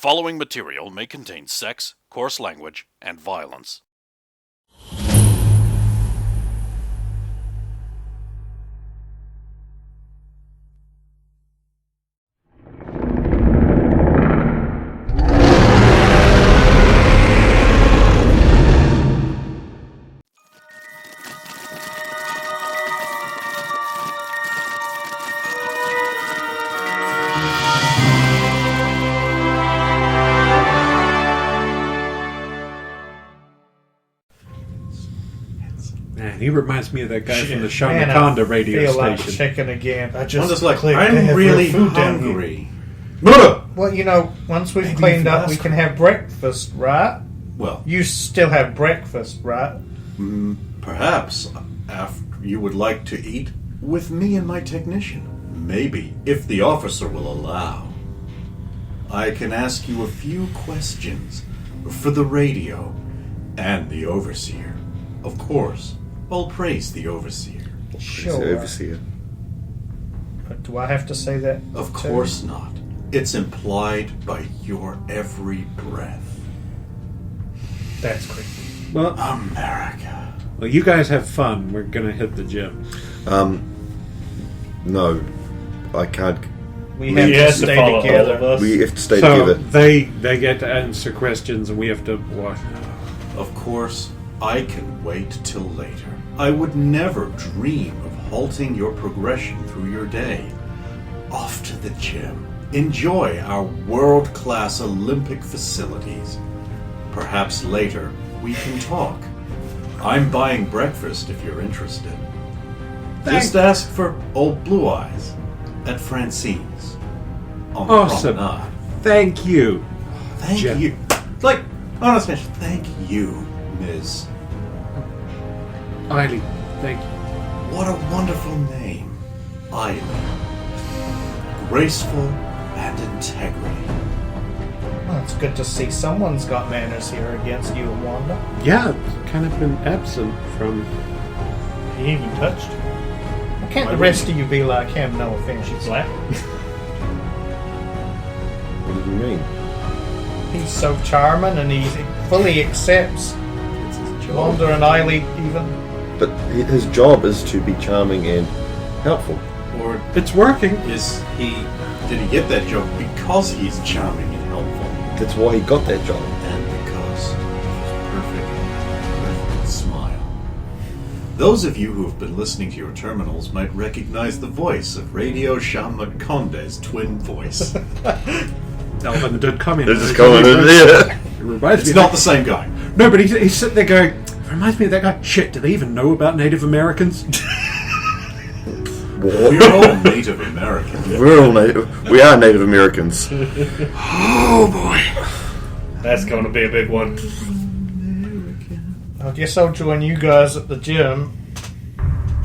following material may contain sex, coarse language, and violence. Man, he reminds me of that guy from the Shamaconda radio feel station. Like chicken again. I'm just like, I'm really hungry. Well, you know, once we've cleaned up, we can have breakfast, right? Well, You still have breakfast, right? perhaps after you would like to eat with me and my technician. Maybe, if the officer will allow. I can ask you a few questions for the radio and the overseer. Of course, I'll praise the overseer. Sure. Overseer. But do I have to say that? Of course not. It's implied by your every breath. That's creepy. Well, America. well, you guys have fun. We're going to hit the gym. No, I can't. We have to stay together. We have to stay So together. they get to answer questions and we have to watch. Of course, I can wait till later. I would never dream of halting your progression through your day. Off to the gym. Enjoy our world-class Olympic facilities. Perhaps later we can talk. I'm buying breakfast if you're interested. Just ask for Old Blue Eyes at Francine's on the Awesome. promenade. Thank you. Thank Jim. you. Like, honestly, thank you, Ms. Eileen, thank you. What a wonderful name. Eileen. Graceful and integrity. Well, it's good to see someone's got manners here against you and Wanda. Yeah, it's kind of been absent from. He ain't even touched you. Why can't the rest of you be like him? No offense, you black. What do you mean? He's so charming and he fully accepts Wanda and Eileen even. But his job is to be charming and helpful. Or It's working. did he get that job because he's charming and helpful? That's why he got that job. And because of his perfect smile. Those of you who have been listening to your terminals might recognize the voice of Radio Shamaconda's twin voice. Elvin did come in. They're just going in there. It reminds It's me. not the same guy. No, but he's sitting there going. It reminds me of that guy. Shit, do they even know about Native Americans? We're all Native Americans. We're all Native. We are Native Americans. Oh boy. That's going to be a big one. I guess I'll join you guys at the gym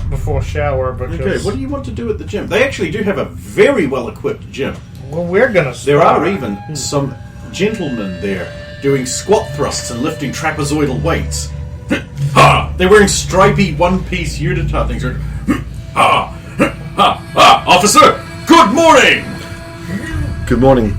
before shower because... Okay, what do you want to do at the gym? They actually do have a very well-equipped gym. Well, we're gonna There start. are even some gentlemen there doing squat thrusts and lifting trapezoidal weights. Ha! They're wearing stripy one-piece unitard things. Ha! Ha! Ha! Officer! Good morning! Good morning.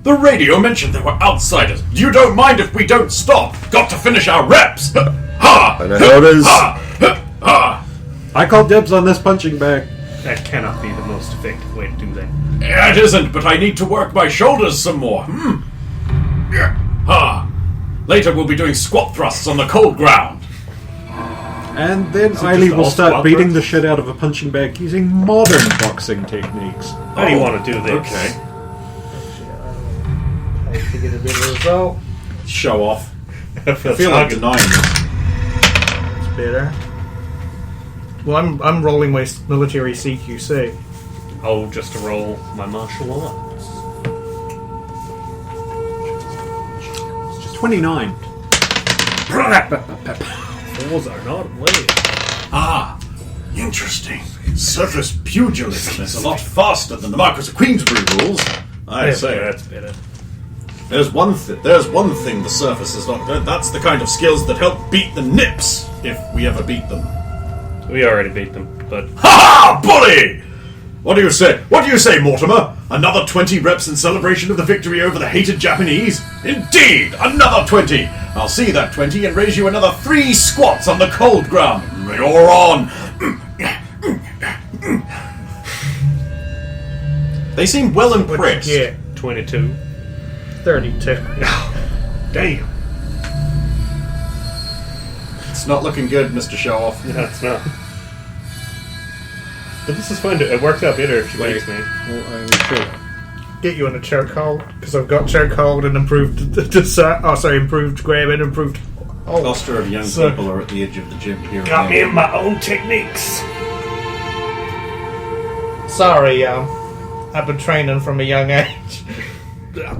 The radio mentioned there were outsiders. You don't mind if we don't stop. Got to finish our reps. Ha! I know how it is. Ha! Ha! I call dibs on this punching bag. That cannot be the most effective way to do that. It isn't, but I need to work my shoulders some more. Ha! Later we'll be doing squat thrusts on the cold ground. And then it Eileen just will all start squat beating thrusts? the shit out of a punching bag using modern boxing techniques. How do you want to do this? Okay. I have to get a bit of a result. Show off. I I feel like denying this. It's better. Well, I'm rolling my military CQC. Oh, just to roll my martial arts. Just 29. Fours are not away. Ah, interesting. Surface pugilism is a lot faster than the Marquis of Queensbury rules. I say. That's better. There's one thing the surface is not good. That's the kind of skills that help beat the Nips, if we ever beat them. We already beat them, but... Ha ha! Bully! What do you say? What do you say, Mortimer? Another 20 reps in celebration of the victory over the hated Japanese? Indeed! Another 20! I'll see that 20 and raise you another 3 squats on the cold ground. You're on! They seem well impressed. Yeah, 22. 32. Damn. It's not looking good, Mr. Show-Off. No, it's not. But this is fun. It works out better if she wakes me. Well, I'm sure. Get you in a chokehold, because I've got chokehold and improved improved grab and improved A cluster of young people are at the edge of the gym here. Got me in my own techniques. Sorry, I've been training from a young age.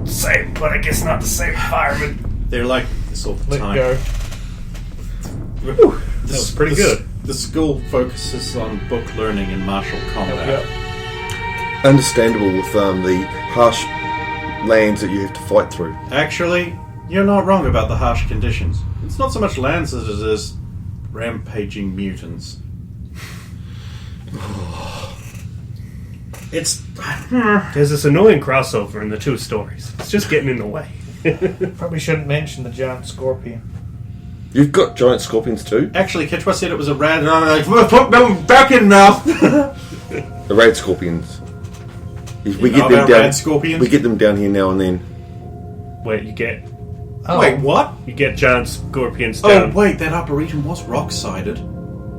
Same, but I guess not the same environment. They're like this all the Let time. go. That was pretty good. The school focuses on book learning and martial combat. Yep. Understandable with the harsh lands that you have to fight through. Actually, you're not wrong about the harsh conditions. It's not so much lands as it is rampaging mutants. It's... There's this annoying crossover in the 2 stories. It's just getting in the way. Probably shouldn't mention the giant scorpion. You've got giant scorpions too? Actually, Kitchwa said it was a rat, and I'm like, put them back in mouth! The red scorpions. We You get know them about down. red scorpions? We get them down here now and then. Wait, you get Wait, what? giant scorpions Oh, down. wait, that arboretum was rock-sided.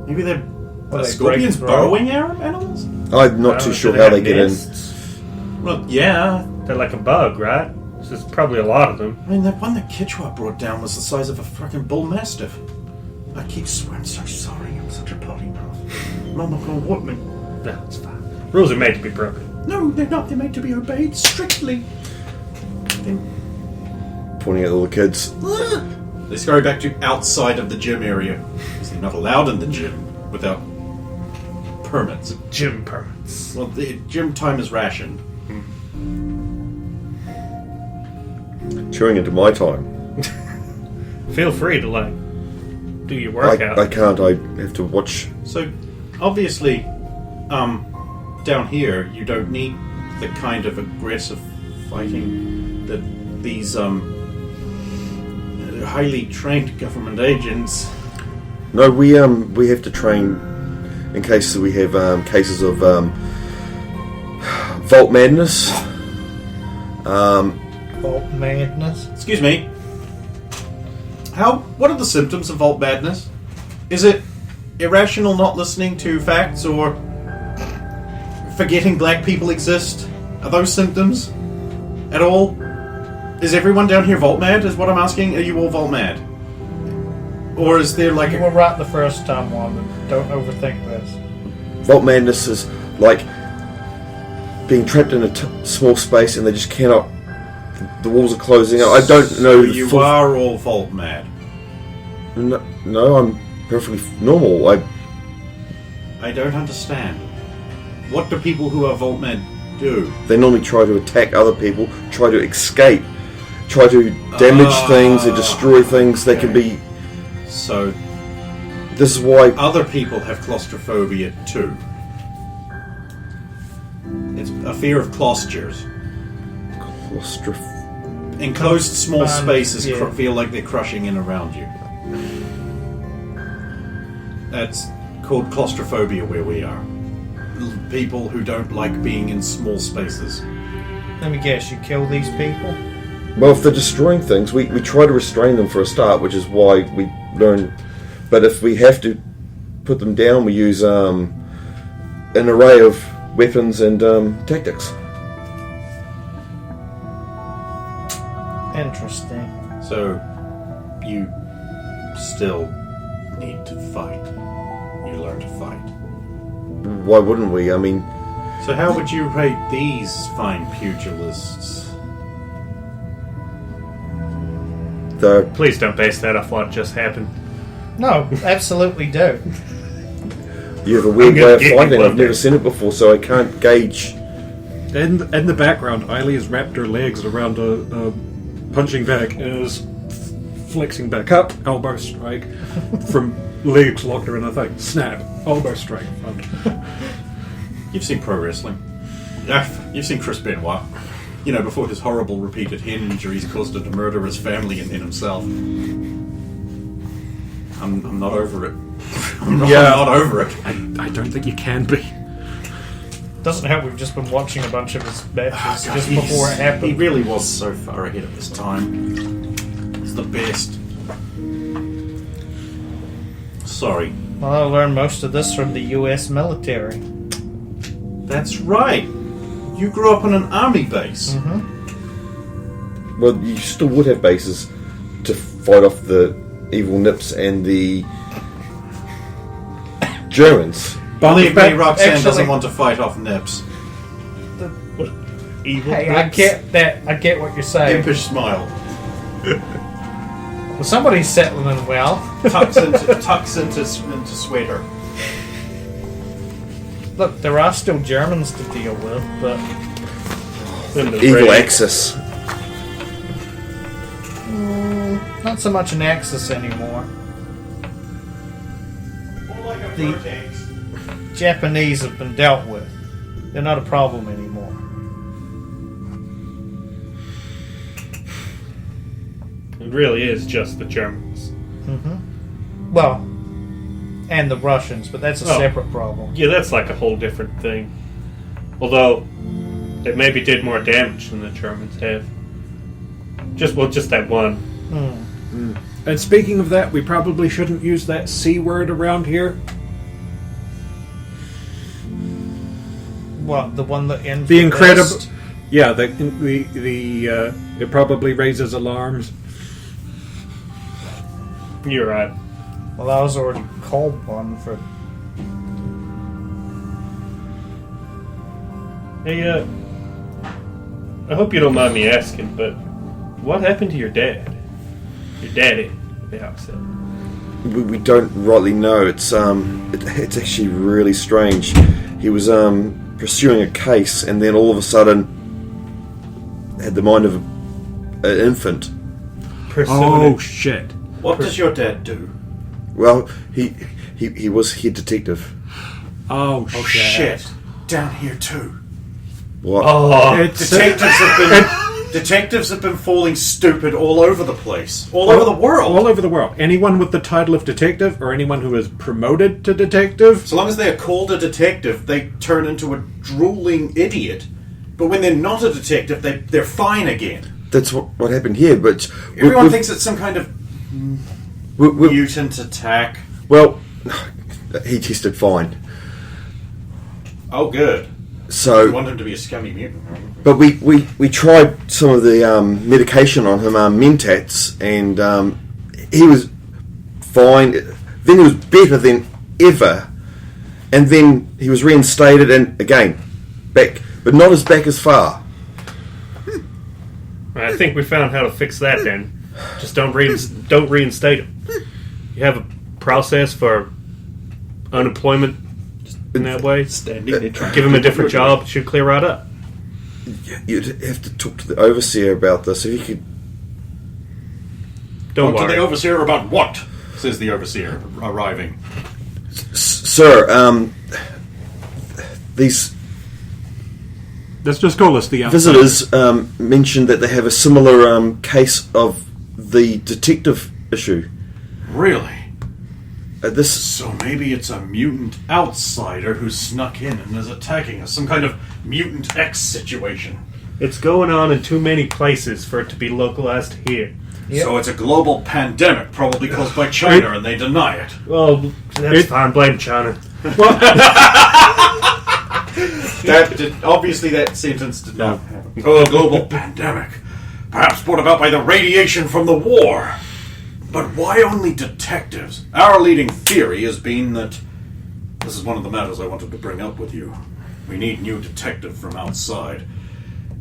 Maybe they're... Well, they scorpions break through. burrowing animals? I'm not too sure do how have they get in. nests? Well, yeah. They're like a bug, right? There's probably a lot of them. I mean, that one that Kitchwa brought down was the size of a fucking bull mastiff. I keep swearing, I'm so sorry, I'm such a potty mouth. Mama gonna whoop me. No, it's fine. Rules are made to be broken. No, they're not. They're made to be obeyed strictly. Pointing at all the kids. They scurry back to outside of the gym area because they're not allowed in the gym without permits. Gym permits. Well, the gym time is rationed. Chewing into my time. Feel free to do your workout. I can't. I have to watch. So, obviously, down here you don't need the kind of aggressive fighting that these highly trained government agents. No, we have to train in case we have cases of vault madness. Vault madness. Excuse me. What are the symptoms of vault madness? Is it irrational not listening to facts or forgetting black people exist? Are those symptoms at all? Is everyone down here vault mad? Is what I'm asking. Are you all vault mad? Or is there like You were right the first time, Wanda. Don't overthink this. Vault madness is like being trapped in a small space and they just cannot. The walls are closing up. I don't know. So you are all vault mad. No, I'm perfectly normal. I don't understand. What do people who are vault mad do? They normally try to attack other people, try to escape, try to damage things, or destroy things. They can be. So This is why other people have claustrophobia too. It's a fear of claustures. Enclosed small spaces feel like they're crushing in around you. That's called claustrophobia where we are. People who don't like being in small spaces. Let me guess, you kill these people? Well, if they're destroying things, we try to restrain them for a start, which is why we learn. But if we have to put them down, we use an array of weapons and tactics. Interesting. So, you still need to fight. You learn to fight. Why wouldn't we? I mean, So how would you rate these fine pugilists? Please don't base that off what just happened. No, absolutely do. you have a weird gonna way of get you fighting. one I've never day. seen it before, so I can't gauge. In the background, Eiley has wrapped her legs around a punching bag and is flexing back up, elbow strike, from legs locked her in a thing. Snap, elbow strike, front. You've seen pro wrestling. You've seen Chris Benoit. You know, before his horrible repeated head injuries caused him to murder his family and then himself. I'm not over it. I'm not over it. I don't think you can be. Doesn't help. We've just been watching a bunch of his matches just before it happened. He really was so far ahead of his time. He's the best. Sorry. Well, I learned most of this from the U.S. military. That's right. You grew up on an army base. Mm-hmm. Well, you still would have bases to fight off the evil Nips and the Germans. Believe me, Roxanne doesn't want to fight off Nips. Evil. Hey, I get that. I get what you're saying. Impish smile. Well, somebody's settling in well. Tucks into sweater. Look, there are still Germans to deal with, but Evil Axis. not so much an Axis anymore. The Japanese have been dealt with. They're not a problem anymore. It really is just the Germans. Mm-hmm. Well, and the Russians, but that's a separate problem. Yeah, that's like a whole different thing. Although, it maybe did more damage than the Germans have. Just that one. And speaking of that, we probably shouldn't use that C word around here. What, the one that ends The with incredible. est? Yeah, it probably raises alarms. You're right. Well, I was already called one for... Hey, I hope you don't mind me asking, but what happened to your dad? Your daddy, the outset. We don't rightly know. It's actually really strange. He was pursuing a case, and then all of a sudden had the mind of an infant. Oh shit! What does your dad do? Well, he was head detective. Oh Shit! Down here too. What? Oh, Detectives have been falling stupid all over the place, all over the world. All over the world. Anyone with the title of detective, or anyone who is promoted to detective. So long as they are called a detective, they turn into a drooling idiot. But when they're not a detective, they're fine again. That's what happened here. But Everyone thinks it's some kind of mutant attack. Well, he tested fine. Oh, good. So You want him to be a scummy mutant. But we tried some of the medication on him, Mentats, and he was fine. Then he was better than ever, and then he was reinstated, and again back, but not as back as far. I think we found how to fix that. Then, just don't reinstate him. You have a process for unemployment in that way. Give him a different job; it should clear right up. You'd have to talk to the overseer about this. If he could. Don't To worry. the overseer about what? Says the overseer, arriving. Sir, these Let's just call this the outside. visitors mentioned that they have a similar case of the detective issue. Really? This So maybe it's a mutant outsider who snuck in and is attacking us. Some kind of Mutant X situation. It's going on in too many places for it to be localized here. Yep. So it's a global pandemic, probably caused by China, and they deny it. Well, that's fine. Blame China. Obviously that sentence did not happen. Oh, a global pandemic. Perhaps brought about by the radiation from the war. But why only detectives? Our leading theory has been that... This is one of the matters I wanted to bring up with you. We need new detective from outside.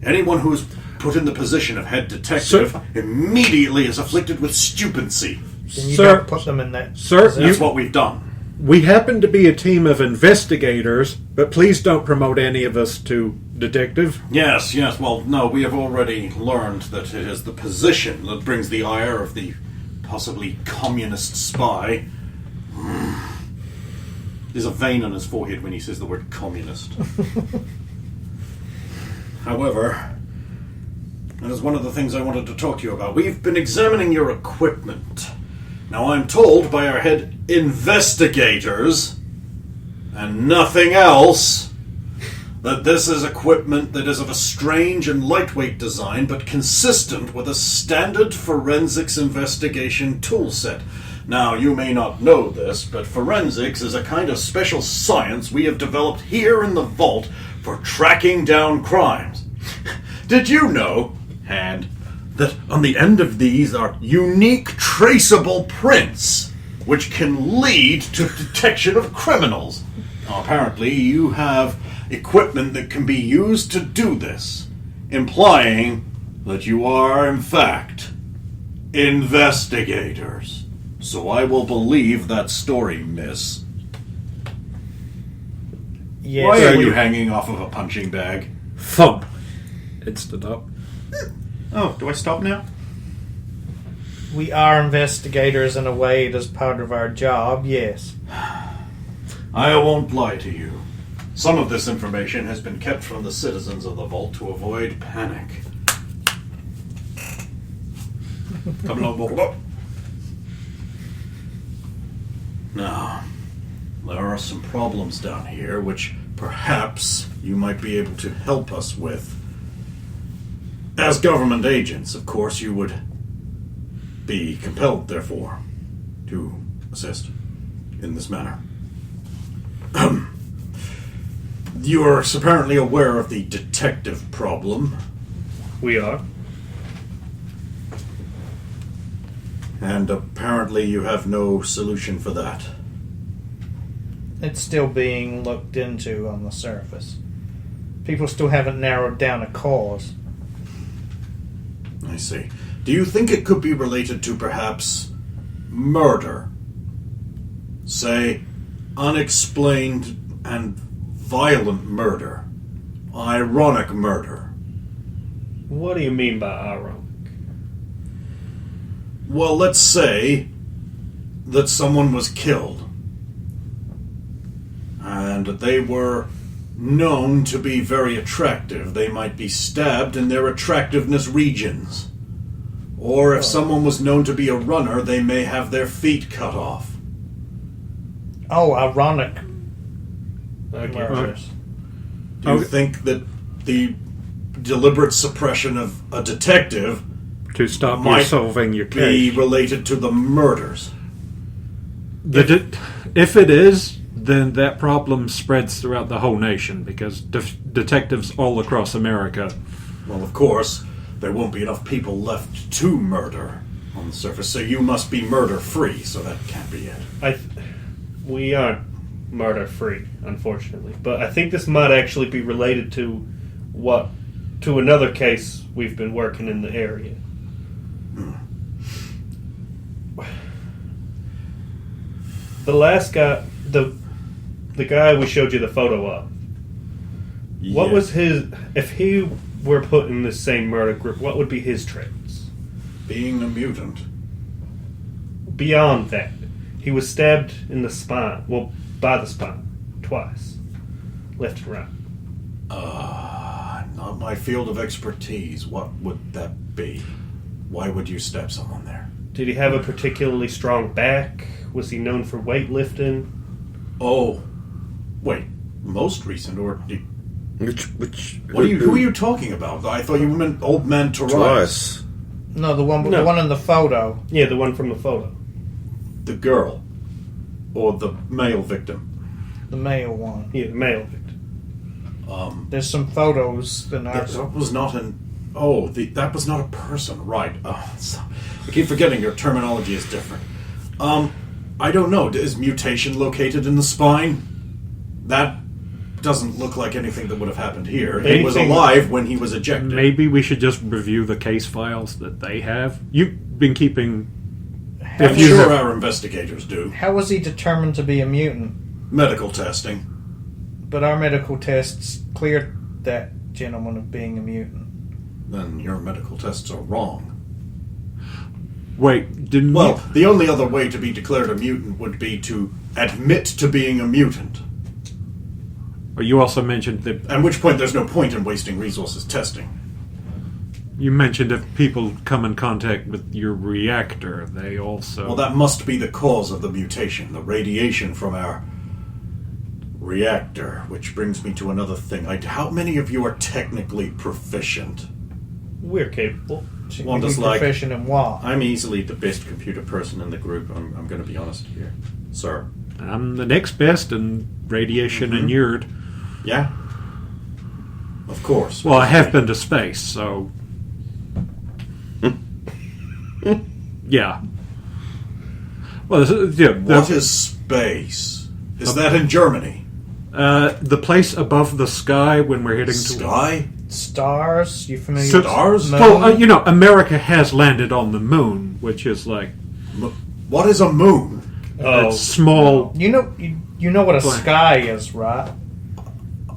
Anyone who is put in the position of head detective immediately is afflicted with stupidency. Then you Sir- don't put them in that. Sir, position. That's what we've done. We happen to be a team of investigators, but please don't promote any of us to detective. Yes, well, no, we have already learned that it is the position that brings the ire of the possibly communist spy. There's a vein on his forehead when he says the word communist. However, that is one of the things I wanted to talk to you about. We've been examining your equipment. Now, I'm told by our head investigators, and nothing else, that this is equipment that is of a strange and lightweight design, but consistent with a standard forensics investigation toolset. Now, you may not know this, but forensics is a kind of special science we have developed here in the vault for tracking down crimes. Did you know, Hand, that on the end of these are unique traceable prints, which can lead to detection of criminals? Now, apparently, you have equipment that can be used to do this, implying that you are, in fact, investigators. So I will believe that story, miss. Yes. Why are you hanging off of a punching bag? Thump. It stood up. Oh, do I stop now? We are investigators in a way. It is part of our job, yes. I won't lie to you. Some of this information has been kept from the citizens of the vault to avoid panic. Come along, Wuflu. Now, there are some problems down here which perhaps you might be able to help us with. As government agents, of course, you would be compelled, therefore, to assist in this manner. You are apparently aware of the detective problem, We are. and apparently you have no solution for that. It's still being looked into on the surface. People still haven't narrowed down a cause. I see. Do you think it could be related to perhaps murder? Say, unexplained and violent murder. Ironic murder. What do you mean by ironic? Well, let's say that someone was killed, and they were known to be very attractive. They might be stabbed in their attractiveness regions. Or if someone was known to be a runner, they may have their feet cut off. Oh, ironic I get murders. Do you think that the deliberate suppression of a detective To stop you might solving your be case. related to the murders? If it is, then that problem spreads throughout the whole nation because detectives all across America. Well, of course, there won't be enough people left to murder on the surface, so you must be murder-free, so that can't be it. We aren't murder-free, unfortunately. But I think this might actually be related to another case we've been working in the area. The last guy, the guy we showed you the photo of, what Yeah. was his... If he were put in the same murder group, what would be his traits? Being a mutant. Beyond that, he was stabbed in the spine. Well, by the spine. Twice. Left and right. Not my field of expertise. What would that be? Why would you stab someone there? Did he have a particularly strong back? Was he known for weightlifting? Oh, wait. Most recent, or... Who Who are you talking about? I thought you meant Old Man Tobias. Twice. No, the one No. in the photo. Yeah, the one from the photo. The girl. Or the male victim. The male one. Yeah, the male victim. There's some photos in our... That was not an... Oh, that was not a person, right. I keep forgetting your terminology is different. I don't know. Is mutation located in the spine? That doesn't look like anything that would have happened here. He was Anything- alive when he was ejected. Maybe we should just review the case files that they have. You've been keeping... I'm If you sure have- our investigators do. How was he determined to be a mutant? Medical testing. But our medical tests cleared that gentleman of being a mutant. Then your medical tests are wrong. Wait, didn't Well, the only other way to be declared a mutant would be to admit to being a mutant. Well, you also mentioned that At which point there's no point in wasting resources testing. you mentioned if people come in contact with your reactor, they also. Well, that must be the cause of the mutation, the radiation from our reactor, which brings me to another thing. How many of you are technically proficient? We're capable. One does like... Profession in what? I'm easily the best computer person in the group. I'm going to be honest here. Sir. I'm the next best and radiation inured. Yeah? Of course. Well, I have been to space, so. Yeah. Well, What is space? Is that in Germany? the place above the sky when we're heading to Sky? Stars? You familiar Stars? with Well, America has landed on the moon, which is like What is a moon? a small. You know what a sky is, right?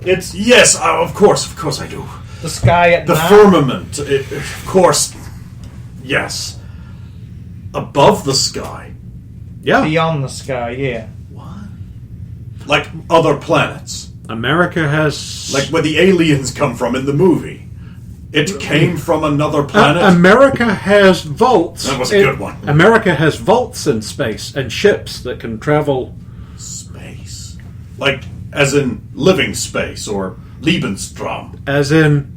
It's Yes, of course I do. The sky at The night. firmament, of course. Yes. Above the sky. Yeah, Beyond the sky, yeah. What? Like other planets. America has. Like where the aliens come from in the movie. It came from another planet. America has vaults. That was a good one. America has vaults in space and ships that can travel. Space. Like, as in living space or Lebensraum. As in,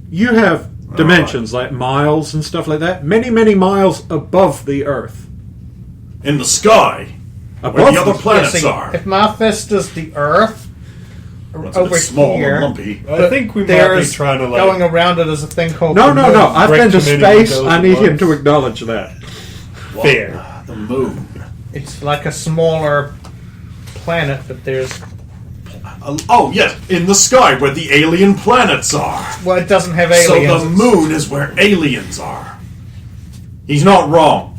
you have dimensions like miles and stuff like that. Many, many miles above the Earth. In the sky. Above Where the other the- planets See, are. if my fist is the Earth, It's a over bit small here, and lumpy. I think we might be there's trying to going around it as a thing called No. the moon. I've been to Break too many space. windows I at need him once. to acknowledge that. fair. The moon. It's like a smaller planet, but there's... Oh, yes, in the sky where the alien planets are. Well, it doesn't have So aliens. the moon is where aliens are. He's not wrong.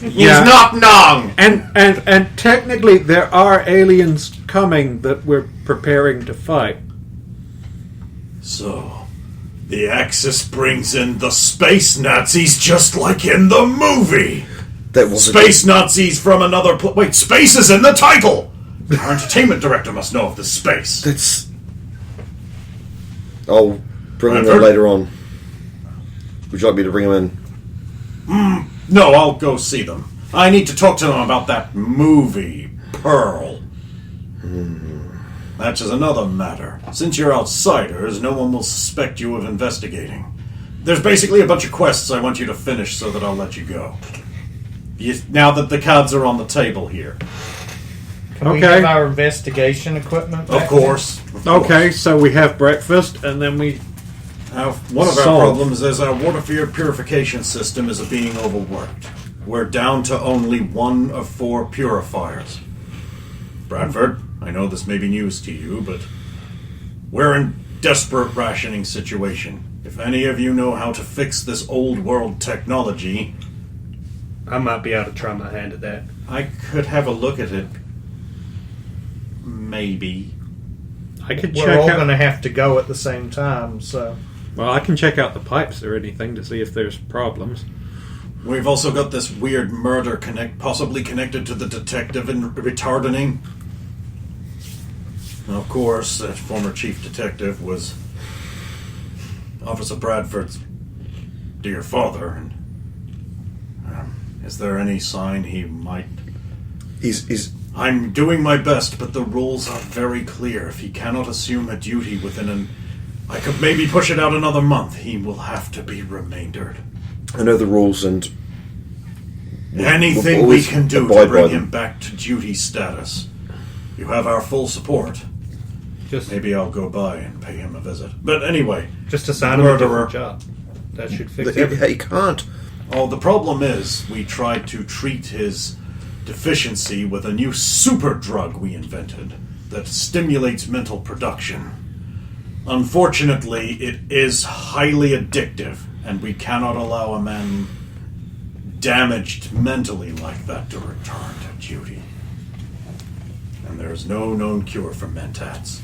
He's not wrong. And technically, there are aliens coming that we're preparing to fight. So, the Axis brings in the space Nazis just like in the movie. That was Space Nazis from another wait, space is in the title! Our entertainment director must know of this space. That's. I'll bring him in Bradford? later on. Would you like me to bring him in? No, I'll go see them. I need to talk to them about that movie, Pearl. That's just another matter. Since you're outsiders, no one will suspect you of investigating. There's basically a bunch of quests I want you to finish so that I'll let you go. Now that the cards are on the table here. Can we Okay. have our investigation equipment Of back course. Okay, so we have breakfast, and then we. One of our Solved. problems is our water purification system is being overworked. We're down to only 1 of 4 purifiers. Bradford, I know this may be news to you, but we're in desperate rationing situation. If any of you know how to fix this old world technology, I might be able to try my hand at that. I could have a look at it. Maybe. I could We're check all out. going to have to go at the same time, so... Well, I can check out the pipes or anything to see if there's problems. We've also got this weird murder possibly connected to the detective in retardating. Of course, that former chief detective was Officer Bradford's dear father. And is there any sign he might? He's I'm doing my best, but the rules are very clear. If he cannot assume a duty within I could maybe push it out another month. He will have to be remaindered. I know the rules, and Anything we always can do to abide by bring them. him back to duty status. You have our full support. Just Maybe I'll go by and pay him a visit. But anyway, just assign him a Murderer. different job. That should fix everything. he can't. the problem is we tried to treat his deficiency with a new super drug we invented that stimulates mental production. Unfortunately, it is highly addictive, and we cannot allow a man damaged mentally like that to return to duty. And there is no known cure for mentats.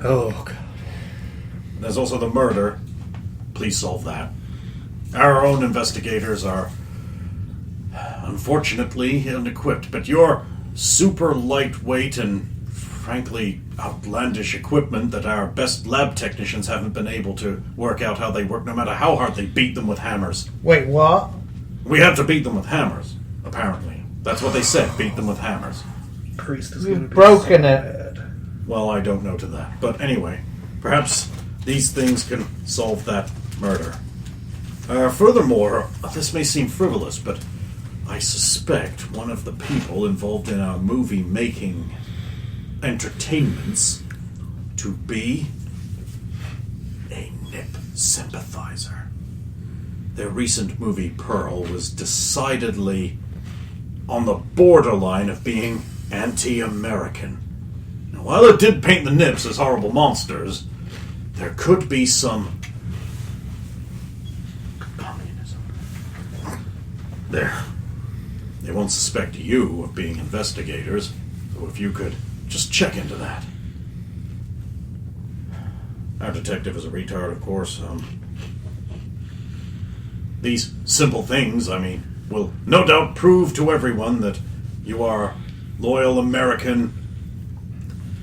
Oh god. There's also the murder. Please solve that. Our own investigators are unfortunately unequipped, but your super lightweight and frankly outlandish equipment that our best lab technicians haven't been able to work out how they work, no matter how hard they beat them with hammers. Wait, what? We had to beat them with hammers, apparently. That's what they said, beat them with hammers. Priest is going to You've be broken so it. mad. Well, I don't know to that. But anyway, perhaps these things can solve that murder. Furthermore, this may seem frivolous, but I suspect one of the people involved in our movie-making entertainments to be a NIP sympathizer. Their recent movie, Pearl, was decidedly on the borderline of being anti-American. Now, while it did paint the Nips as horrible monsters, there could be some communism. There. They won't suspect you of being investigators, so if you could just check into that. Our detective is a retard, of course. These simple things, will no doubt prove to everyone that you are loyal American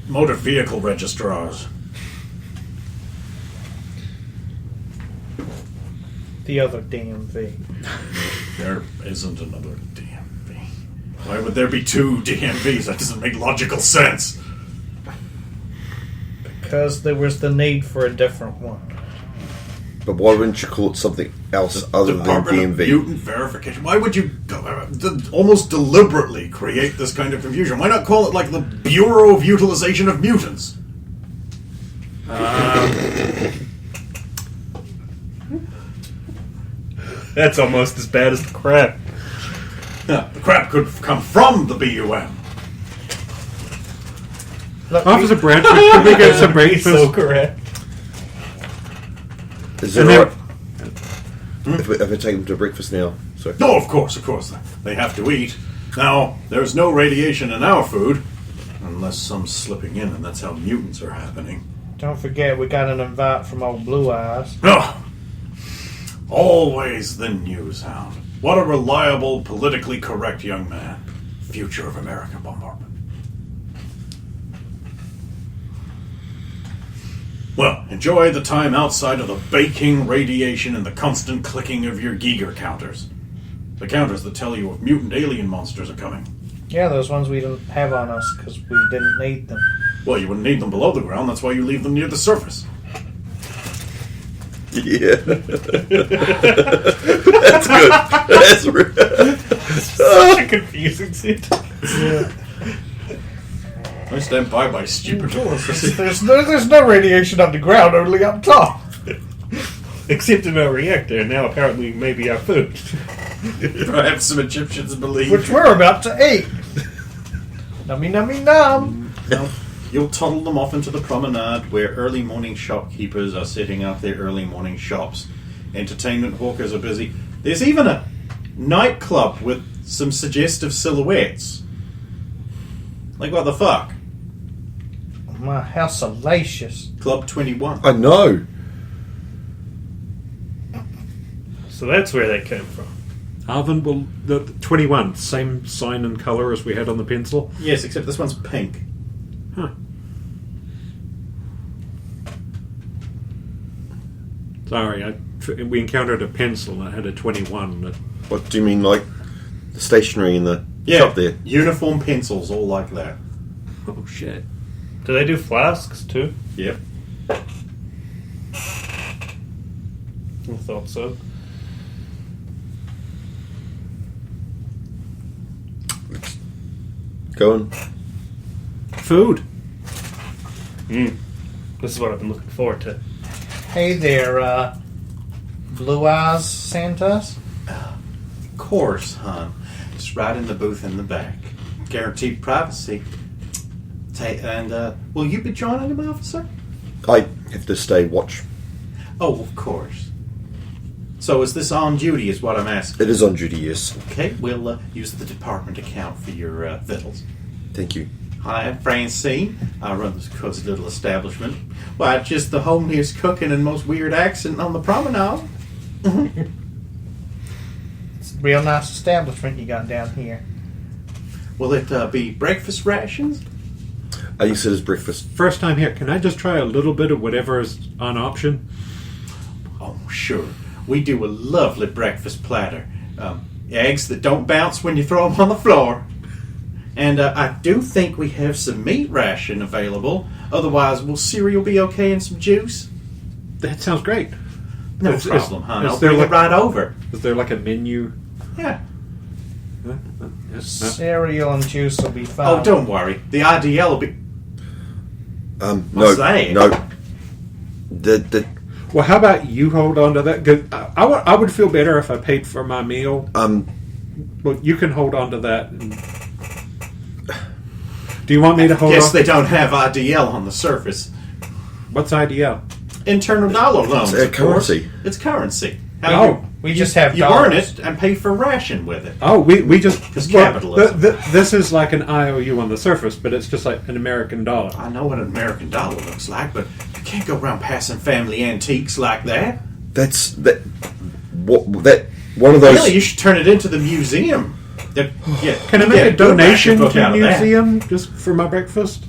motor vehicle registrars. The other DMV. There isn't another DMV. Why would there be two DMVs? That doesn't make logical sense. Because there was the need for a different one. But why wouldn't you call it something else other than Department of DMV? Mutant Verification. Why would you almost deliberately create this kind of confusion? Why not call it like the Bureau of Utilization of Mutants? That's almost as bad as the crap. The crap could come from the BUM. Look, Officer Branch, can we get some He's breakfast? so correct. Is it And then- alright if I take them to breakfast now? Sorry. No, of course. They have to eat. Now, there's no radiation in our food, unless some's slipping in, and that's how mutants are happening. don't forget, we got an invite from old Blue Eyes. Oh, always the news hound. What a reliable, politically correct young man. Future of American bombardment. Well, enjoy the time outside of the baking radiation and the constant clicking of your Geiger counters. The counters that tell you if mutant alien monsters are coming. Yeah, those ones we didn't have on us because we didn't need them. Well, you wouldn't need them below the ground, that's why you leave them near the surface. Yeah. That's good. That's real. Such a confusing sentence. I stand by my stupid democracy. There's no radiation underground, only up top. Except in our reactor, and now apparently maybe our food. Perhaps some Egyptians believe. Which we're about to eat. Nummy nummy num. Now, you'll toddle them off into the promenade where early morning shopkeepers are setting up their early morning shops. Entertainment hawkers are busy. There's even a nightclub with some suggestive silhouettes. Like, what the fuck? My, how salacious. Club 21. I know. So that's where that came from. Alvin, well, the 21, same sign and colour as we had on the pencil. Yes, except this one's pink. Huh. Sorry, we encountered a pencil that had a 21. What do you mean, like the stationery in the Yeah, shop there? uniform pencils, all like that. Oh, shit. Do they do flasks too? Yep. I thought so. Going. Food. This is what I've been looking forward to. Hey there, Blue Eyes Santas. Of course, hon. Just right in the booth in the back. Guaranteed privacy. Will you be joining him, officer? I have to stay watch. Oh, of course. So is this on duty, is what I'm asking? It is on duty, yes. Okay, we'll use the department account for your victuals. Thank you. Hi, I'm Francine. I run this cozy little establishment. Why, just the homeliest cooking and most weird accent on the promenade. Real nice establishment you got down here. Will it be breakfast rations? You said it's breakfast. First time here. Can I just try a little bit of whatever is on option? Oh, sure. We do a lovely breakfast platter. Eggs that don't bounce when you throw them on the floor. And I do think we have some meat ration available. Otherwise, will cereal be okay and some juice? That sounds great. No Is- problem, hon. is I'll there bring like- it right over. Is there like a menu? Yeah. Cereal and juice will be fine. Oh, don't worry. The IDL will be... No, What's that? no. The Well, how about you hold on to that? 'Cause I would feel better if I paid for my meal. Well, you can hold on to that. Do you want me to hold Guess on? they don't have IDL on the surface. What's IDL? Internal dollar loans, It's of course. currency. It's currency. Oh, we just have You dollars. earn it and pay for ration with it. Oh, we just... It's capitalism. This is like an IOU on the surface, but it's just like an American dollar. I know what an American dollar looks like, but you can't go around passing family antiques like that. that's that. What that one of those? Really, you should turn it into the museum. Can I make a donation to the museum just for my breakfast?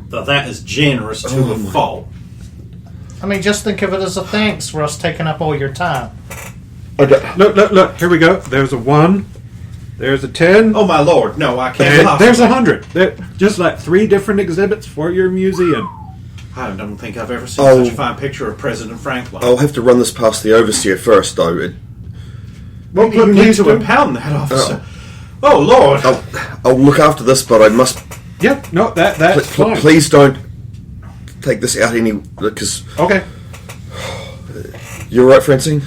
That is generous to a fault. I mean, just think of it as a thanks for us taking up all your time. Look. Here we go. There's a 1. There's a 10. Oh my lord, no, I can't. And possibly. there's 100. Just like 3 different exhibits for your museum. I don't think I've ever seen Oh. such a fine picture of President Franklin. I'll have to run this past the overseer first, though. Well, Maybe you need please to do. impound that officer. Oh lord. I'll look after this, but I must. Yep. No, that's fine. Please don't take this out any because Okay. you're right, Francine.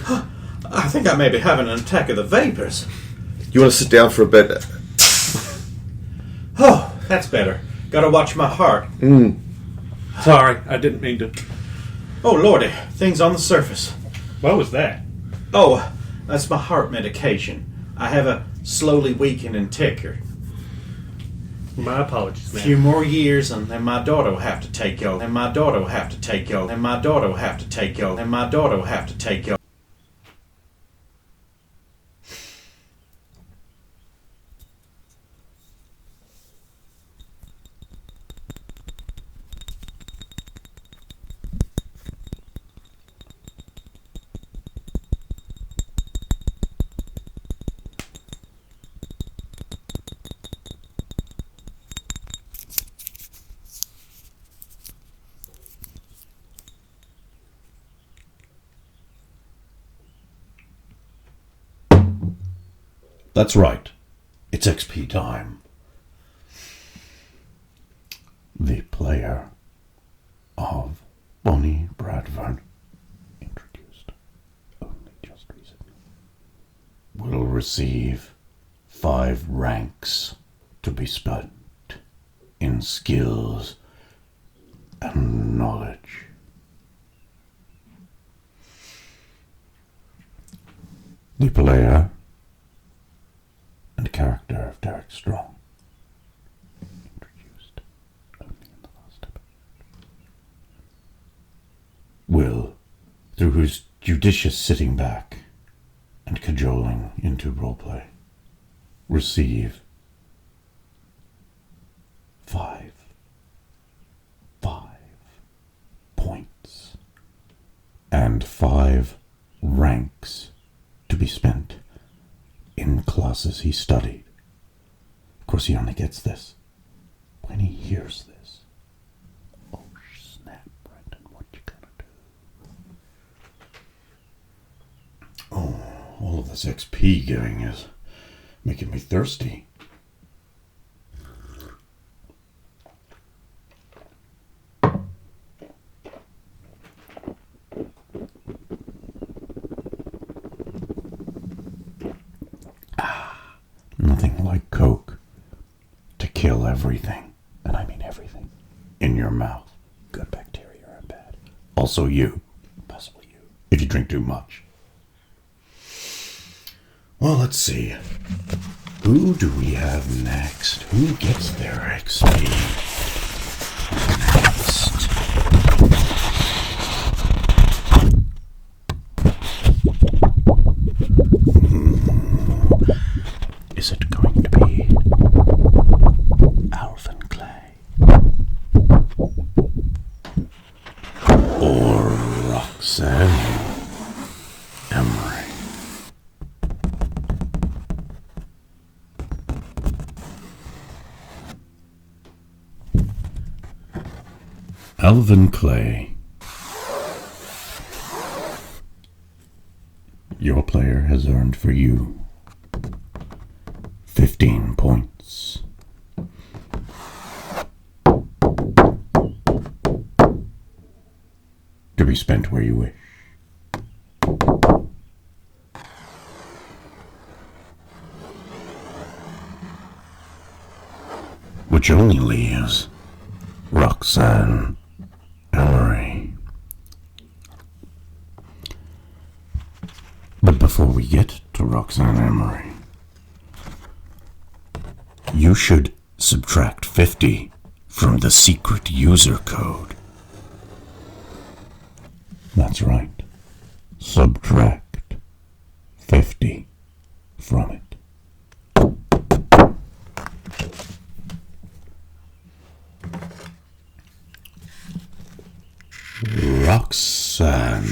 I think I may be having an attack of the vapors. You want to sit down for a bit? Oh, that's better. Gotta watch my heart. Sorry, I didn't mean to. Oh lordy, things on the surface. What was that? Oh, that's my heart medication. I have a slowly weakening ticker. My apologies, A man. few more years and then my daughter will have to take over. And my daughter will have to take over. And my daughter will have to take over. And my daughter will have to take over. That's right. It's XP time. The player of Bonnie Bradford, introduced only just recently, will receive 5 ranks to be spent in skills and knowledge. The player and character of Derek Strong, introduced only in the last episode, will, through his judicious sitting back and cajoling into roleplay, receive 5 points and 5 ranks to be spent in classes he studied. Of course, he only gets this when he hears this. Oh, snap, Brendan, what you gonna do? Oh, all of this XP giving is making me thirsty. Nothing like Coke to kill everything, and I mean everything, in your mouth. Good bacteria are bad. Also you. Possibly you. If you drink too much. Well, let's see. Who do we have next? Who gets their XP next? Roxanne Emery. Alvin Clay. Your player has earned for you 15 points. To be spent where you wish. Which only leaves Roxanne Emery. But before we get to Roxanne Emery, you should subtract 50 from the secret user code. That's right. Subtract 50 from it. Roxanne,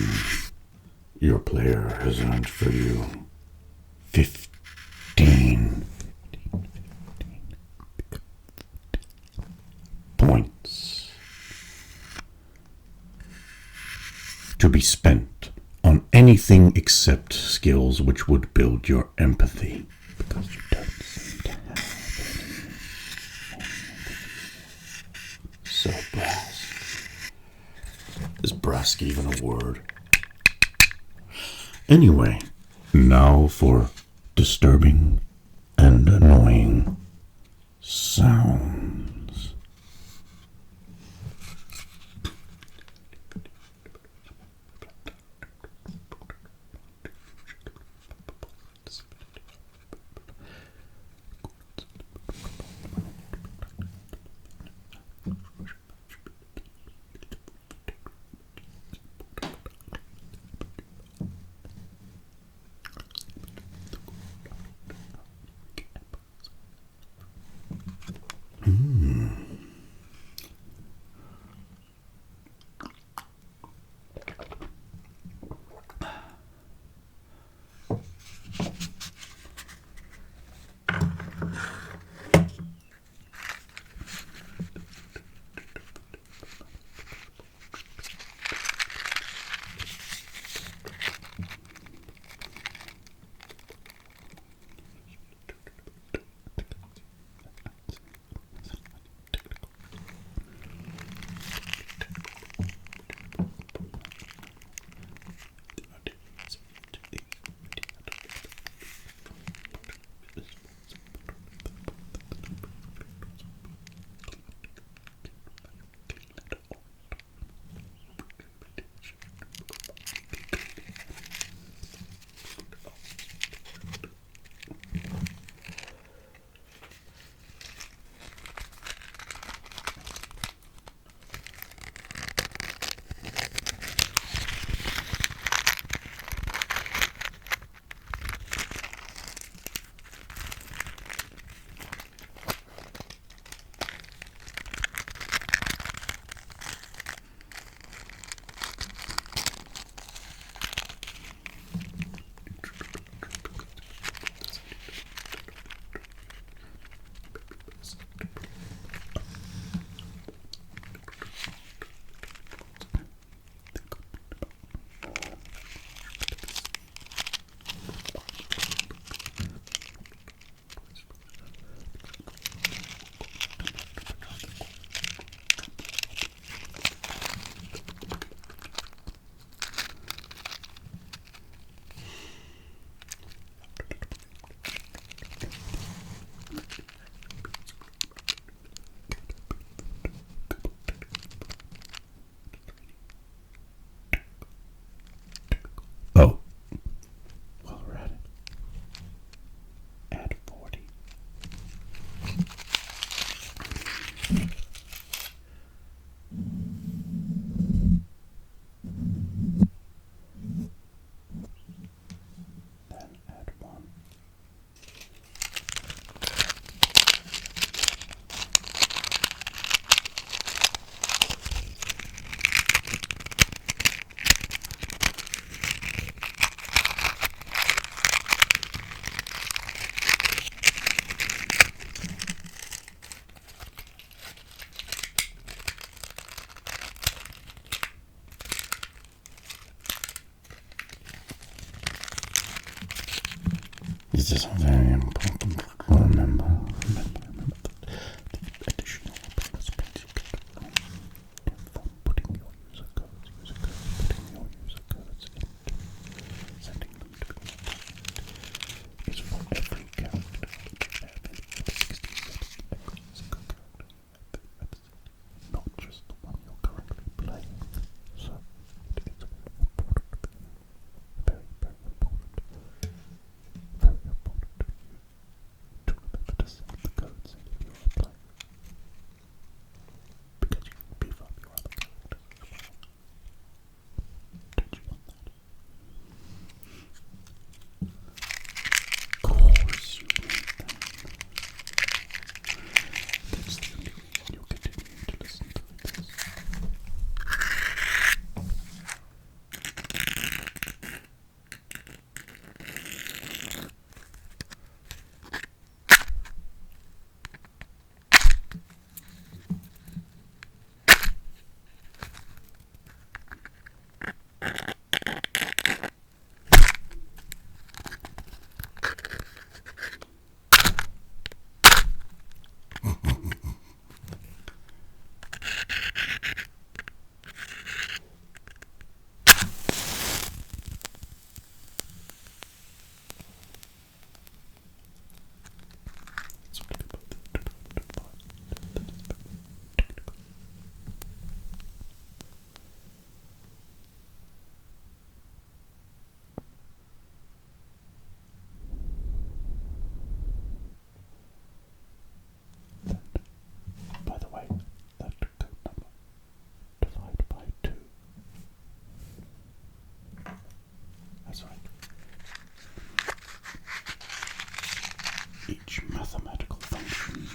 your player has earned for you 15 points to be spent on anything except skills which would build your empathy, because you don't seem to have any. So brass. Is brask even a word? Anyway, now for disturbing and annoying sounds. This is very important. Remember the additional space from putting your user codes into sending them to be is for every character which you have in Earth-60 every single character you have in Earth-60, not just the one you're currently playing. So it is very important. Very, very important. Very important to you to remember to send the codes in if you're a player. Because you can beef up your other characters as well. Don't you want that? Of course you want that. That's the only reason you're continuing to listen to this. By the way, that code number divided by 2. That's right. Each mathematical function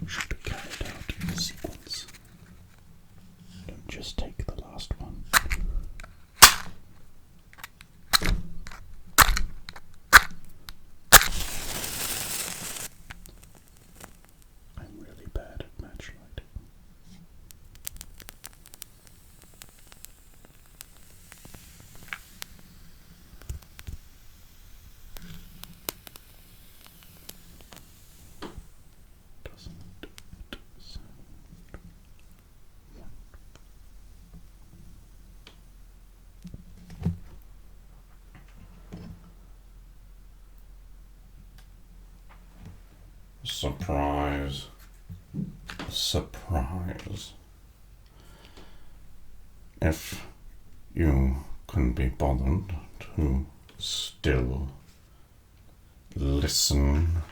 should be carried out in a sequence. Don't just take the last one. I'm really bad at match lighting. Doesn't it sound Surprise. Surprise. If you couldn't be bothered to still listen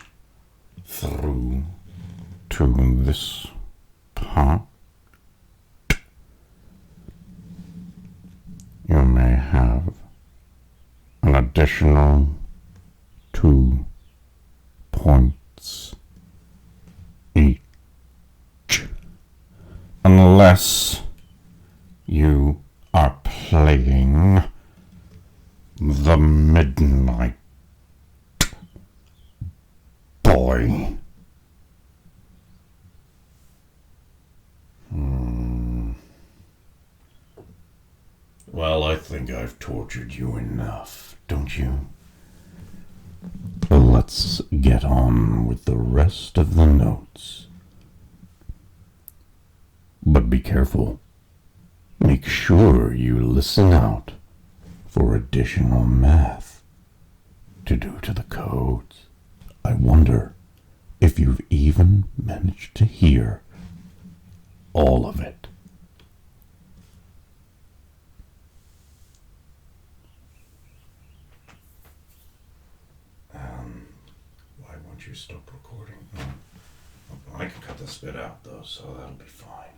through to this part, you may have an additional 2 points each, unless you are playing the Midnight Boy. Well, I think I've tortured you enough, don't you? Let's get on with the rest of the notes. But be careful. Make sure you listen out for additional math to do to the codes. I wonder if you've even managed to hear all of it. Why won't you stop recording? I can cut this bit out though, so that'll be fine.